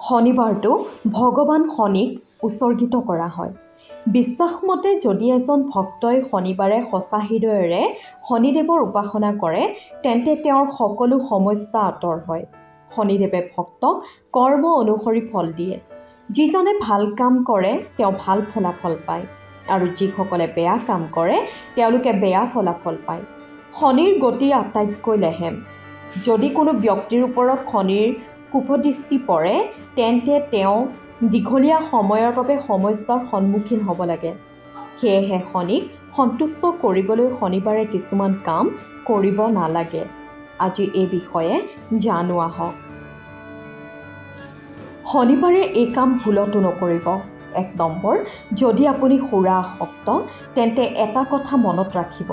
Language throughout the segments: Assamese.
শনিবাৰটো ভগৱান শনিক উৎসৰ্গিত কৰা হয়। বিশ্বাসমতে যদি এজন ভক্তই শনিবাৰে সঁচা হৃদয়েৰে শনিদেৱৰ উপাসনা কৰে তেন্তে তেওঁৰ সকলো সমস্যা আঁতৰ হয়। শনিদেৱে ভক্তক কৰ্ম অনুসৰি ফল দিয়ে। যিজনে ভাল কাম কৰে তেওঁ ভাল ফলাফল পায় আৰু যিসকলে বেয়া কাম কৰে তেওঁলোকে বেয়া ফলাফল পায়। শনিৰ গতি আটাইতকৈ লেহেম। যদি কোনো ব্যক্তিৰ ওপৰত শনিৰ কুপদৃষ্টি পৰে তেন্তে তেওঁ দীঘলীয়া সময়ৰ বাবে সমস্যাৰ সন্মুখীন হ'ব লাগে। সেয়েহে শনিক সন্তুষ্ট কৰিবলৈ শনিবাৰে কিছুমান কাম কৰিব নালাগে। আজি এই বিষয়ে জানো আহক। শনিবাৰে এই কাম ভুলতো নকৰিব। ১ নম্বৰ, যদি আপুনি সুৰা আসক্ত তেন্তে এটা কথা মনত ৰাখিব,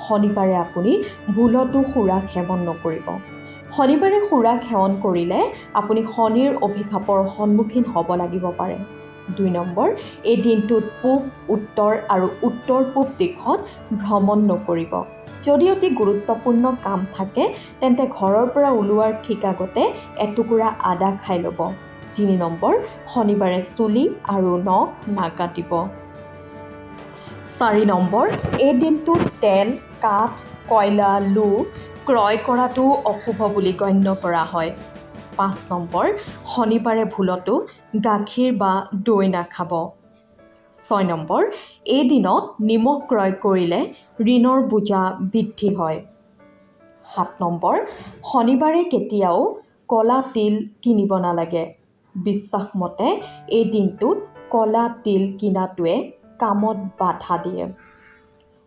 শনিবাৰে আপুনি ভুলতো সুৰা সেৱন নকৰিব। শনিবাৰে সুৰা সেৱন কৰিলে আপুনি শনিৰ অভিশাপৰ সন্মুখীন হ'ব লাগিব পাৰে। ২ নম্বৰ, এই দিনটোত পূব, উত্তৰ আৰু উত্তৰ-পূব দিশত ভ্ৰমণ নকৰিব। যদি অতি গুৰুত্বপূৰ্ণ কাম থাকে তেন্তে ঘৰৰ পৰা ওলোৱাৰ ঠিক আগতে এটুকুৰা আদা খাই ল'ব। ৩ নম্বৰ, শনিবাৰে চুলি আৰু নখ নাকাটিব। ৪ নম্বৰ, এই দিনটোত তেল, কাঠ, কয়লা, লো ক্ৰয় কৰাটো অশুভ বুলি গণ্য কৰা হয়। ৫ নম্বৰ, শনিবাৰে ভুলতো গাখীৰ বা দৈ নাখাব। ৬ নম্বৰ, এই দিনত নিমখ ক্ৰয় কৰিলে ঋণৰ বোজা বৃদ্ধি হয়। ৭ নম্বৰ, শনিবাৰে কেতিয়াও ক'লা তিল কিনিব নালাগে। বিশ্বাসমতে এই দিনটোত ক'লা তিল কিনাটোৱে কামত বাধা দিয়ে।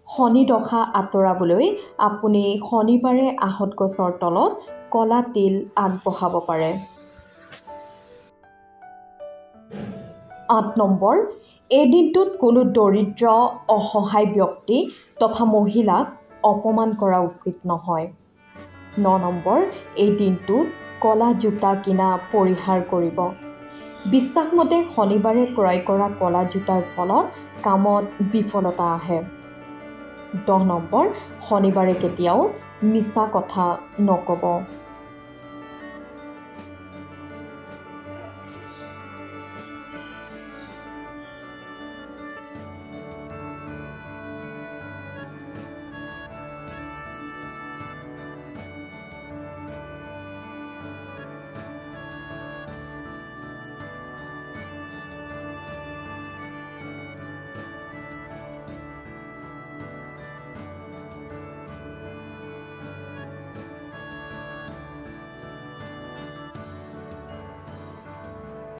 শনি দশা আঁতৰাবলৈ আপুনি শনিবাৰে আহঁত গছৰ তলত ক'লা তিল আগবঢ়াব পাৰে। ৮ নম্বৰ, এই দিনটোত কোনো দৰিদ্ৰ, অসহায় ব্যক্তি তথা মহিলাক অপমান কৰা উচিত নহয়। ৯ নম্বৰ, এই দিনটোত ক'লা জোতা কিনা পৰিহাৰ কৰিব। বিশ্বাসমতে শনিবাৰে ক্ৰয় কৰা ক'লা জোতাৰ ফলত কামত বিফলতা আহে। ১০ নম্বৰ, শনিবাৰে কেতিয়াও মিছা কথা নক'ব।